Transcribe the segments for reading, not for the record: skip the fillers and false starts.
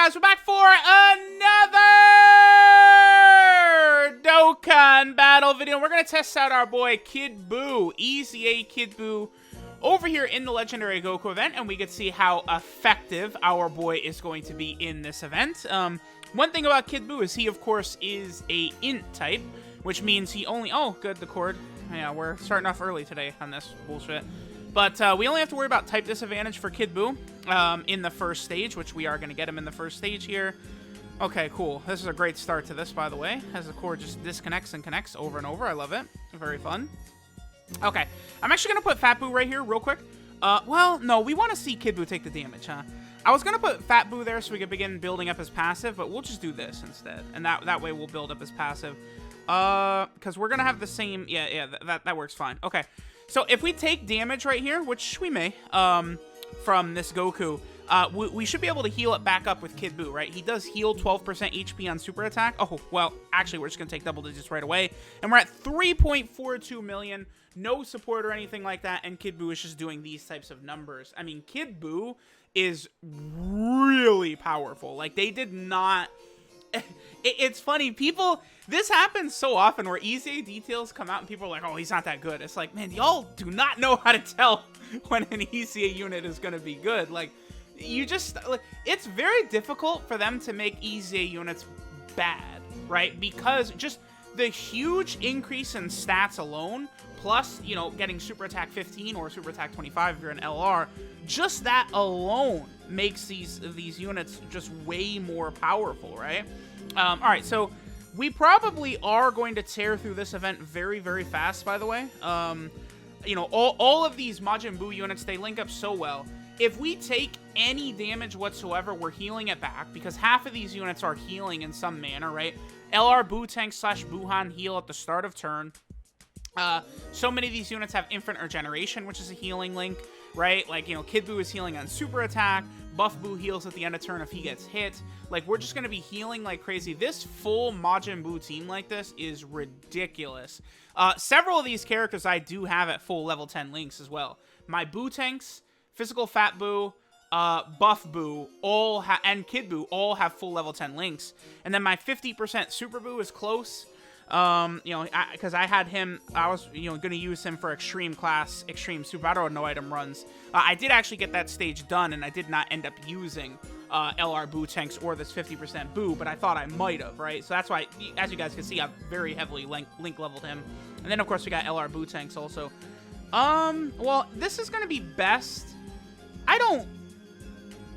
guys? We're back for another Dokkan battle video. We're going to test out our boy Kid Buu, EZA Kid Buu, over here in the Legendary GOKU event, and we can see how effective our boy is going to be in this event. One thing about Kid Buu is he, of course, is a INT type, which means he only... Oh, good, the cord. Yeah, we're starting off early today on this bullshit. But we only have to worry about type disadvantage for Kid Buu in the first stage, which we are going to get him in the first stage here. Okay, cool. This is a great start to this, by the way, as the cord just disconnects and connects over and over. I love it. Very fun. Okay, I'm actually going to put Fat Buu right here real quick. Well, no, we want to see Kid Buu take the damage, huh? I was going to put Fat Buu there so we could begin building up his passive, but we'll just do this instead. And that way we'll build up his passive. Because we're going to have the same... Yeah, that works fine. Okay. So if we take damage right here, which we may, from this GOKU, we should be able to heal it back up with Kid Buu, right? He does heal 12% HP on super attack. Oh, well, actually, we're just going to take double digits right away. And we're at 3.42 million. No support or anything like that. And Kid Buu is just doing these types of numbers. I mean, Kid Buu is really powerful. Like, they did not... It's funny, people, this happens so often where EZA details come out and people are like, oh, he's not that good. It's like, man, y'all do not know how to tell when an EZA unit is going to be good. Like, you just, like, it's very difficult for them to make EZA units bad, right? Because just the huge increase in stats alone, plus, you know, getting super attack 15 or super attack 25 if you're an LR, just that alone makes these units just way more powerful, right? All right, so we probably are going to tear through this event very, very fast, by the way. You know, all of these Majin Buu units, they link up so well. If we take any damage whatsoever, we're healing it back, because half of these units are healing in some manner, right? LR Buu Tank / Buuhan heal at the start of turn. So many of these units have infinite regeneration, which is a healing link, right? Like, you know, Kid Buu is healing on super attack. Buff Buu heals at the end of turn if he gets hit. Like, we're just going to be healing like crazy. This full Majin Buu team like this is ridiculous. Several of these characters I do have at full level 10 links as well. My Buu Tanks, Physical Fat Buu, Buff Buu, and Kid Buu all have full level 10 links. And then my 50% Super Buu is close. You know, because I had him, I was, you know, going to use him for extreme class, extreme super auto no item runs. I did actually get that stage done, and I did not end up using LR Buu Tanks or this 50% Buu, but I thought I might have, right? So that's why, as you guys can see, I've very heavily link leveled him. And then, of course, we got LR Buu Tanks also. Well, this is going to be best.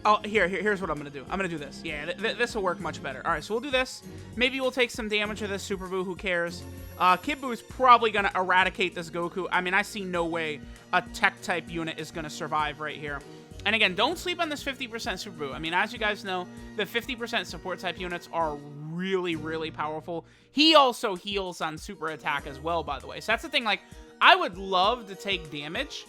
Oh, here's what I'm going to do. I'm going to do this. Yeah, this will work much better. All right, so we'll do this. Maybe we'll take some damage with this Super Buu. Who cares? Kid Buu is probably going to eradicate this GOKU. I mean, I see no way a tech-type unit is going to survive right here. And again, don't sleep on this 50% Super Buu. I mean, as you guys know, the 50% support-type units are really, really powerful. He also heals on super attack as well, by the way. So that's the thing. Like, I would love to take damage,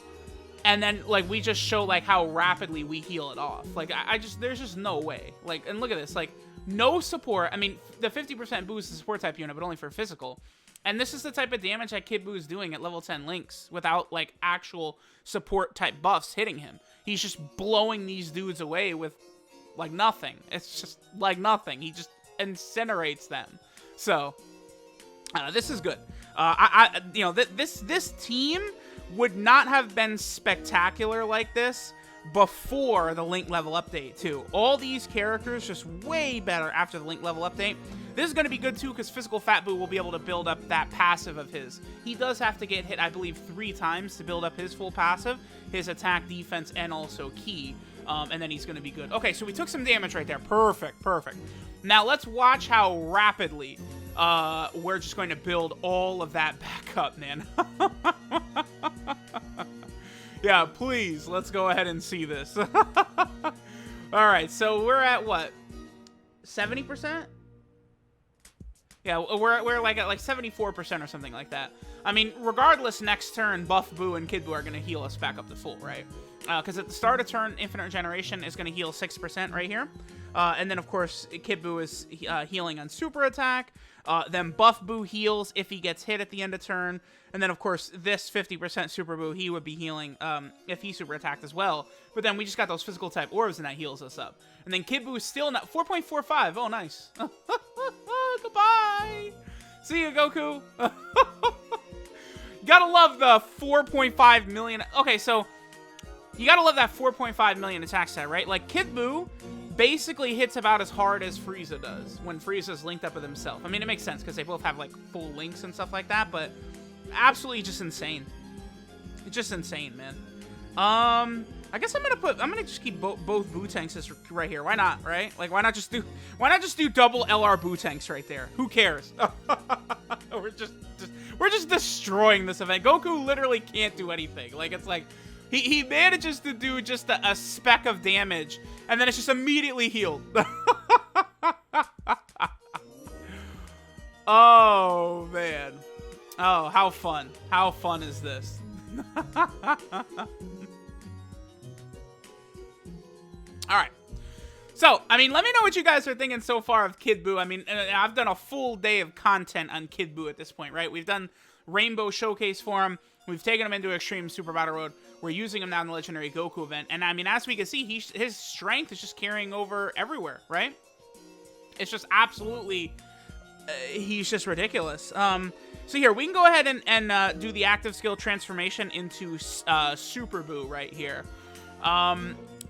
and then, like, we just show, like, how rapidly we heal it off. Like, there's just no way. Like, and look at this. Like, no support. I mean, the 50% boost is a support type unit, but only for physical. And this is the type of damage that Kid Buu is doing at level 10 links without, like, actual support type buffs hitting him. He's just blowing these dudes away with, like, nothing. It's just, like, nothing. He just incinerates them. So, this is good. You know, this team would not have been spectacular like this before the link level update, too. All these characters just way better after the link level update. This is going to be good, too, because Physical Fat Buu will be able to build up that passive of his. He does have to get hit, I believe, 3 times to build up his full passive, his attack, defense, and also ki. And then he's going to be good. Okay, so we took some damage right there. Perfect, perfect. Now, let's watch how rapidly we're just going to build all of that back up, man. Yeah, please, let's go ahead and see this. All right, so we're at what? 70%? Yeah, we're like at like 74% or something like that. I mean, regardless, next turn, Buff Buu and Kid Buu are going to heal us back up to full, right? Because at the start of turn, Infinite Regeneration is going to heal 6% right here. And then, of course, Kid Buu is healing on super attack. Then Buff Buu heals if he gets hit at the end of turn. And then, of course, this 50% Super Buu, he would be healing if he super attacked as well. But then we just got those physical type orbs, and that heals us up. And then Kid Buu is still not 4.45. Oh, nice. Goodbye. See you, Goku. Gotta love the 4.5 million. Okay, so you gotta love that 4.5 million attack stat, right? Like, Kid Buu basically hits about as hard as Frieza does when Frieza's linked up with himself. I mean, it makes sense because they both have, like, full links and stuff like that, but absolutely just insane. It's just insane, man. I guess I'm gonna just keep both Buu tanks right here. Why not, right? Like, why not just do double LR Buu tanks right there? Who cares? We're just destroying this event. Goku literally can't do anything. Like, it's like he manages to do just a speck of damage, and then it's just immediately healed. Oh, man. Oh, how fun. How fun is this? Alright. So, I mean, let me know what you guys are thinking so far of Kid Buu. I mean, I've done a full day of content on Kid Buu at this point, right? We've done Rainbow Showcase for him. We've taken him into Extreme Super Battle Road. We're using him now in the Legendary Goku event. And, I mean, as we can see, his strength is just carrying over everywhere, right? It's just absolutely... he's just ridiculous. So here, we can go ahead and do the active skill transformation into Super Buu right here.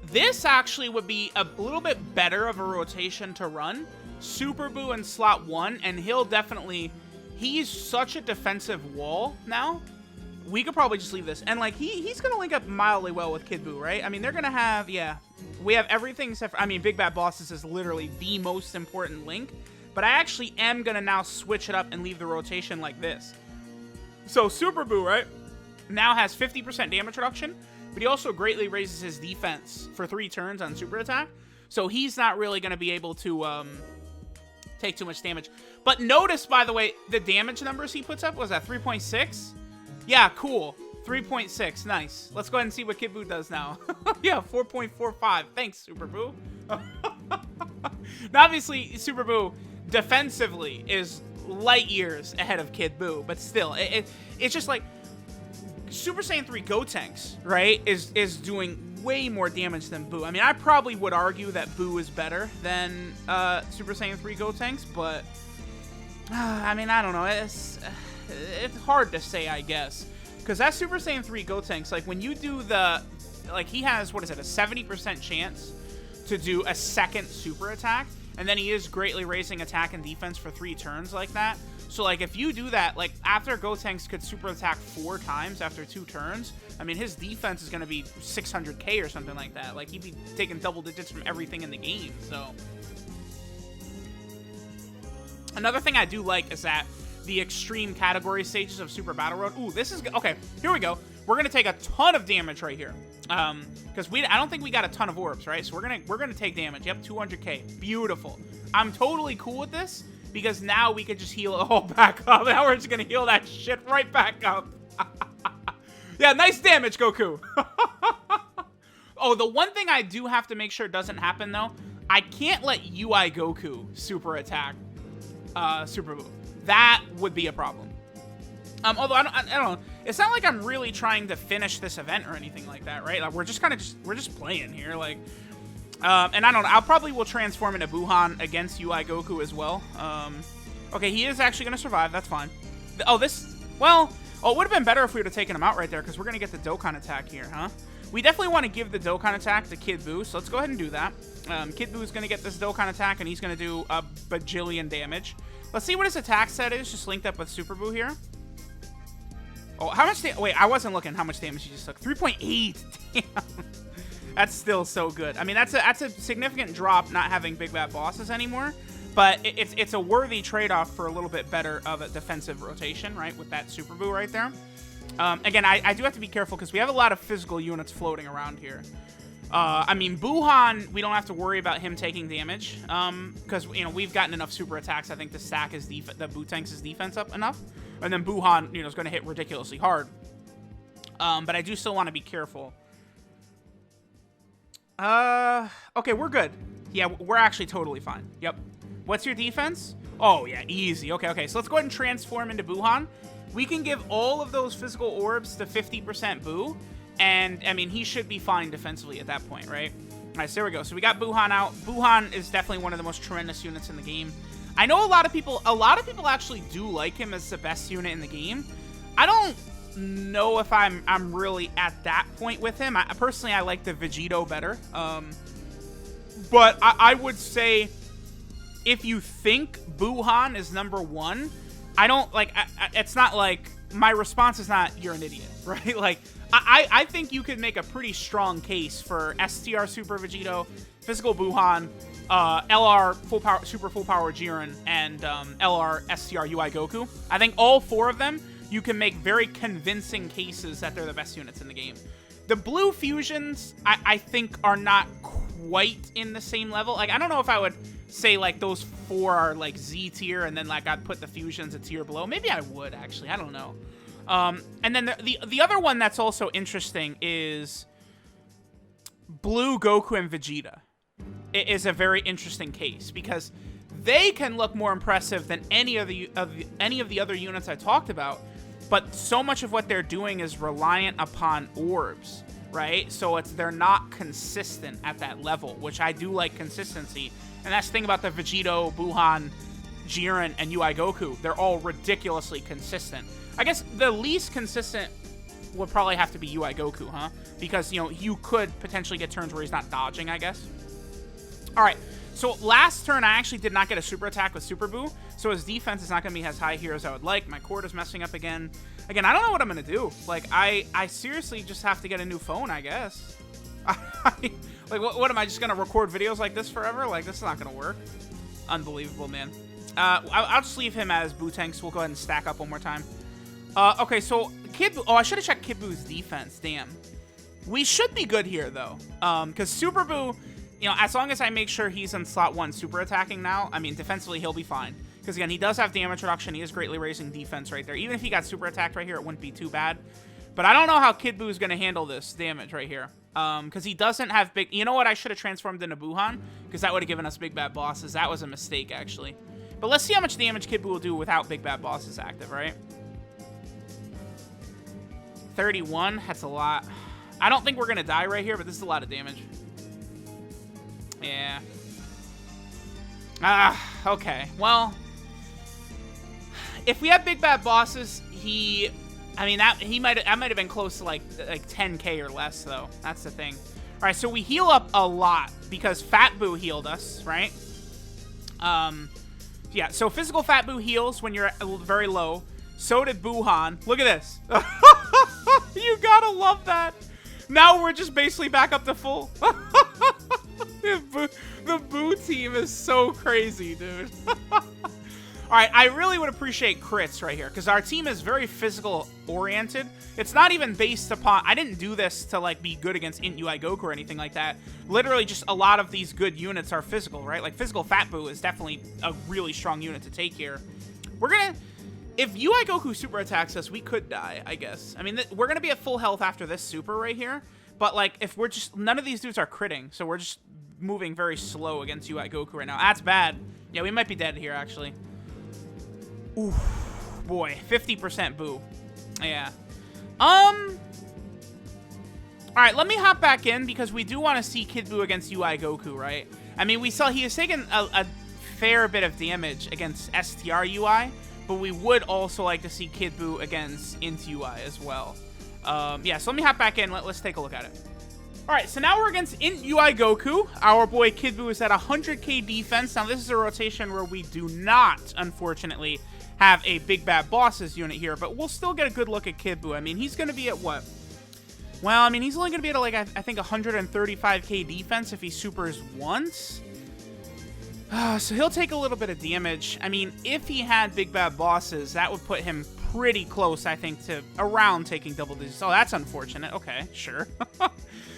This actually would be a little bit better of a rotation to run. Super Buu in slot 1, and he'll definitely... He's such a defensive wall now. We could probably just leave this. And, like, he's going to link up mildly well with Kid Buu, right? I mean, they're going to have... Yeah, we have everything except for... I mean, Big Bad Bosses is literally the most important link. But I actually am going to now switch it up and leave the rotation like this. So, Super Buu, right, now has 50% damage reduction, but he also greatly raises his defense for 3 turns on super attack. So, he's not really going to be able to take too much damage. But notice, by the way, the damage numbers he puts up, was that 3.6? Yeah, cool. 3.6, nice. Let's go ahead and see what Kid Buu does now. Yeah, 4.45. Thanks, Super Buu. Now, obviously, Super Buu defensively is light years ahead of Kid Buu, but still, it's just like Super Saiyan 3 Gotenks, right, is doing way more damage than Buu. I mean, I probably would argue that Buu is better than Super Saiyan 3 Gotenks, but I mean, I don't know. It's hard to say, I guess, because that Super Saiyan 3 Gotenks, like, when you do like, he has, what is it, a 70% chance to do a second super attack, and then he is greatly raising attack and defense for 3 turns like that. So, like, if you do that, like, after Gotenks could super attack 4 times after 2 turns, I mean, his defense is going to be 600k or something like that. Like, he'd be taking double digits from everything in the game, so. Another thing I do like is that the extreme category stages of Super Battle Road. Ooh, this is... Okay, here we go. We're going to take a ton of damage right here. Because I don't think we got a ton of orbs, right? So we're gonna take damage. Yep, 200k. Beautiful. I'm totally cool with this because now we could just heal it all back up. Now we're just gonna heal that shit right back up. Yeah, nice damage, Goku. Oh, the one thing I do have to make sure doesn't happen though, I can't let UI Goku super attack Super Buu. That would be a problem. Although I don't know. It's not like I'm really trying to finish this event or anything like that, right? Like, we're just playing here, like. And I don't know. I'll probably will transform into Buhan against UI Goku as well. Okay, he is actually gonna survive. That's fine. Oh, it would have been better if we would have taken him out right there because we're gonna get the Dokkan attack here, huh? We definitely want to give the Dokkan attack to Kid Buu, so let's go ahead and do that. Kid Buu is gonna get this Dokkan attack, and he's gonna do a bajillion damage. Let's see what his attack set is, just linked up with Super Buu here. Oh, how much wait, I wasn't looking how much damage he just took. 3.8. Damn. That's still so good. I mean, that's a significant drop not having Big Bad Bosses anymore, but it's a worthy trade-off for a little bit better of a defensive rotation, right, with that Super Buu right there. Again, I do have to be careful because we have a lot of physical units floating around here. I mean, Buhan, we don't have to worry about him taking damage because, you know, we've gotten enough super attacks, I think, to stack the Buu tanks' defense up enough. And then Buhan, you know, is going to hit ridiculously hard. But I do still want to be careful. Okay, we're good. Yeah, we're actually totally fine. Yep. What's your defense? Oh, yeah, easy. Okay, okay. So let's go ahead and transform into Buuhan. We can give all of those physical orbs to 50% Buu. And, I mean, he should be fine defensively at that point, right? All right, so there we go. So we got Buuhan out. Buuhan is definitely one of the most tremendous units in the game. I know a lot of people actually do like him as the best unit in the game. I don't know if I'm really at that point with him. Personally, I like the Vegito better. But I would say if you think Buuhan is #1, I don't, like, it's not like, my response is not, you're an idiot, right? Like, I think you could make a pretty strong case for STR Super Vegito, Physical Buuhan, LR Super Full Power Jiren, and LR STR UI Goku. I think all 4 of them, you can make very convincing cases that they're the best units in the game. The blue fusions, I think, are not quite in the same level. Like, I don't know if I would say, like, those 4 are, like, Z tier, and then, like, I'd put the fusions a tier below. Maybe I would, actually. I don't know. And then the other one that's also interesting is Blue Goku and Vegeta. It is a very interesting case because they can look more impressive than any of the other units I talked about, but so much of what they're doing is reliant upon orbs, right? So they're not consistent at that level, which I do like consistency. And that's the thing about the Vegito, Buuhan, Jiren, and UI Goku. They're all ridiculously consistent. I guess the least consistent would probably have to be UI Goku, huh? Because, you know, you could potentially get turns where he's not dodging, I guess. All right, so last turn, I actually did not get a super attack with Super Buu, so his defense is not going to be as high here as I would like. My cord is messing up again. Again, I don't know what I'm going to do. Like, I seriously just have to get a new phone, I guess. Like, what am I just going to record videos like this forever? Like, this is not going to work. Unbelievable, man. I'll just leave him as Buu Tanks. We'll go ahead and stack up one more time. Okay, so Kid Buu. Oh, I should have checked Kid Buu's defense. Damn. We should be good here, though. Because Super Buu, you know, as long as I make sure he's in slot 1 super attacking now, I mean, defensively, he'll be fine. Because, again, he does have damage reduction. He is greatly raising defense right there. Even if he got super attacked right here, it wouldn't be too bad. But I don't know how Kid Buu is going to handle this damage right here. Because he doesn't have big... You know what? I should have transformed into Buuhan. Because that would have given us Big Bad Bosses. That was a mistake, actually. But let's see how much damage Kid Buu will do without Big Bad Bosses active, right? 31. That's a lot. I don't think we're going to die right here, but this is a lot of damage. Yeah. Okay. Well, if we have Big Bad Bosses, I mean, that might have been close to like 10k or less, though. That's the thing. All right, so we heal up a lot because Fat Buu healed us, right? Yeah, so physical Fat Buu heals when you're very low. So did Buuhan. Look at this. You gotta love that. Now we're just basically back up to full. The Buu team is so crazy, dude. All right, I really would appreciate crits right here because our team is very physical oriented. It's not even based upon... I didn't do this to, like, be good against Int UI Goku or anything like that. Literally, just a lot of these good units are physical, right? Like, physical Fat Buu is definitely a really strong unit to take here. We're gonna... If UI Goku super attacks us, we could die, I guess. I mean, we're gonna be at full health after this super right here. But, like, if we're just... None of these dudes are critting, so we're just moving very slow against UI Goku right now. That's bad. Yeah, we might be dead here, actually. Oof, boy, 50% Buu. Yeah. All right, let me hop back in because we do want to see Kid Buu against UI Goku, right? I mean, we saw he has taken a fair bit of damage against STR UI, but we would also like to see Kid Buu against INT UI as well. Yeah, so let me hop back in. Let's take a look at it. All right, so now we're against INT UI Goku. Our boy Kid Buu is at 100k defense. Now, this is a rotation where we do not, unfortunately, have a Big Bad Bosses unit here, but we'll still get a good look at Kid Buu. I mean, he's going to be at what? Well, I mean, he's only going to be at, like, I think 135k defense if he supers once. So he'll take a little bit of damage. I mean, if he had Big Bad Bosses, that would put him pretty close, I think, to around taking double digits. Oh, that's unfortunate. Okay, sure.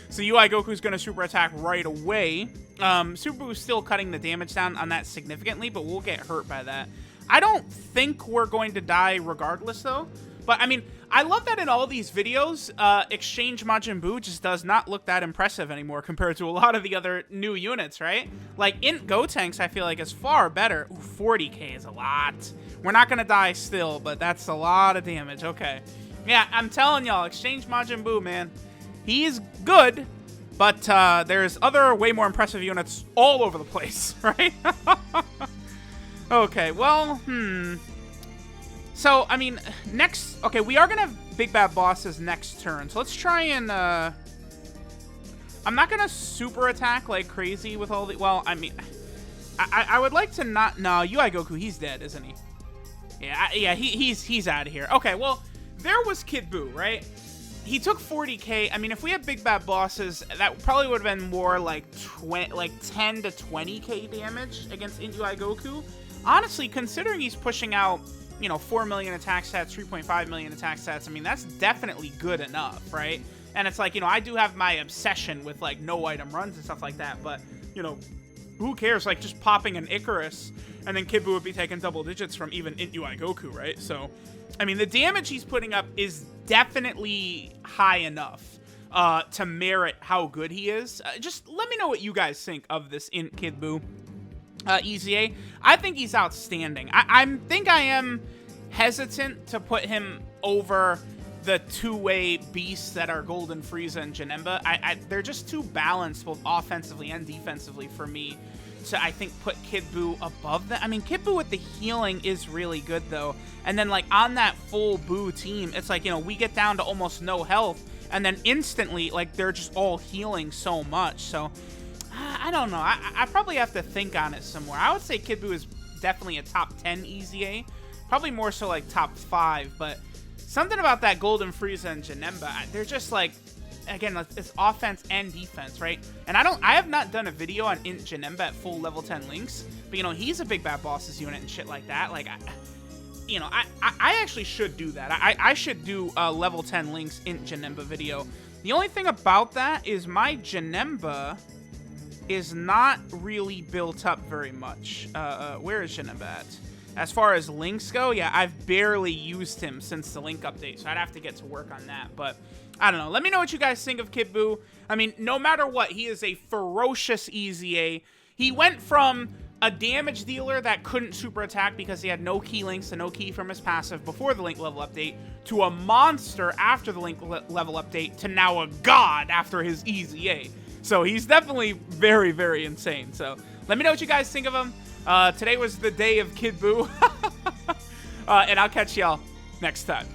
So UI Goku's going to super attack right away. Super Buu is still cutting the damage down on that significantly, but we'll get hurt by that. I don't think we're going to die regardless, though. But, I mean, I love that in all these videos, Exchange Majin Buu just does not look that impressive anymore compared to a lot of the other new units, right? Like, INT Gotenks, I feel like, is far better. Ooh, 40k is a lot. We're not going to die still, but that's a lot of damage. Okay. Yeah, I'm telling y'all, Exchange Majin Buu, man. He's good, but there's other way more impressive units all over the place, right? Okay, well, So, I mean, next... Okay, we are going to have Big Bad Bosses next turn. So let's try and... I'm not going to super attack like crazy with all the... Well, I mean... I would like to not... No, UI Goku, he's dead, isn't he? Yeah, he's out of here. Okay, well, there was Kid Buu, right? He took 40k. I mean, if we had Big Bad Bosses, that probably would have been more like 10 to 20k damage against UI Goku. Honestly, considering he's pushing out... you know, 4 million attack stats, 3.5 million attack stats. I mean, that's definitely good enough, right? And it's like, you know, I do have my obsession with, like, no item runs and stuff like that, but, you know, who cares? Like, just popping an Icarus, and then Kid Buu would be taking double digits from even INT UI Goku, right? So, I mean, the damage he's putting up is definitely high enough to merit how good he is. Just let me know what you guys think of this INT Kid Buu. EZA. I think he's outstanding. I think I am hesitant to put him over the two-way beasts that are Golden Frieza and Janemba. They're just too balanced both offensively and defensively for me to, I think, put Kid Buu above that. I mean, Kid Buu with the healing is really good, though. And then, like, on that full Buu team, it's like, you know, we get down to almost no health, and then instantly, like, they're just all healing so much. So... I don't know. I probably have to think on it some more. I would say Kid Buu is definitely a top 10 EZA. Probably more so like top 5. But something about that Golden Frieza and Janemba, they're just like, again, it's offense and defense, right? And I have not done a video on INT Janemba at full level 10 links. But, you know, he's a Big Bad Bosses unit and shit like that. Like, you know, I actually should do that. I should do a level 10 links INT Janemba video. The only thing about that is my Janemba... is not really built up very much. Where is Janemba at? As far as links go, yeah, I've barely used him since the link update, so I'd have to get to work on that. But, I don't know. Let me know what you guys think of Kid Buu. I mean, no matter what, he is a ferocious EZA. He went from a damage dealer that couldn't super attack because he had no key links and no key from his passive before the link level update, to a monster after the link level update, to now a god after his EZA. So he's definitely very, very insane. So let me know what you guys think of him. Today was the day of Kid Buu. And I'll catch y'all next time.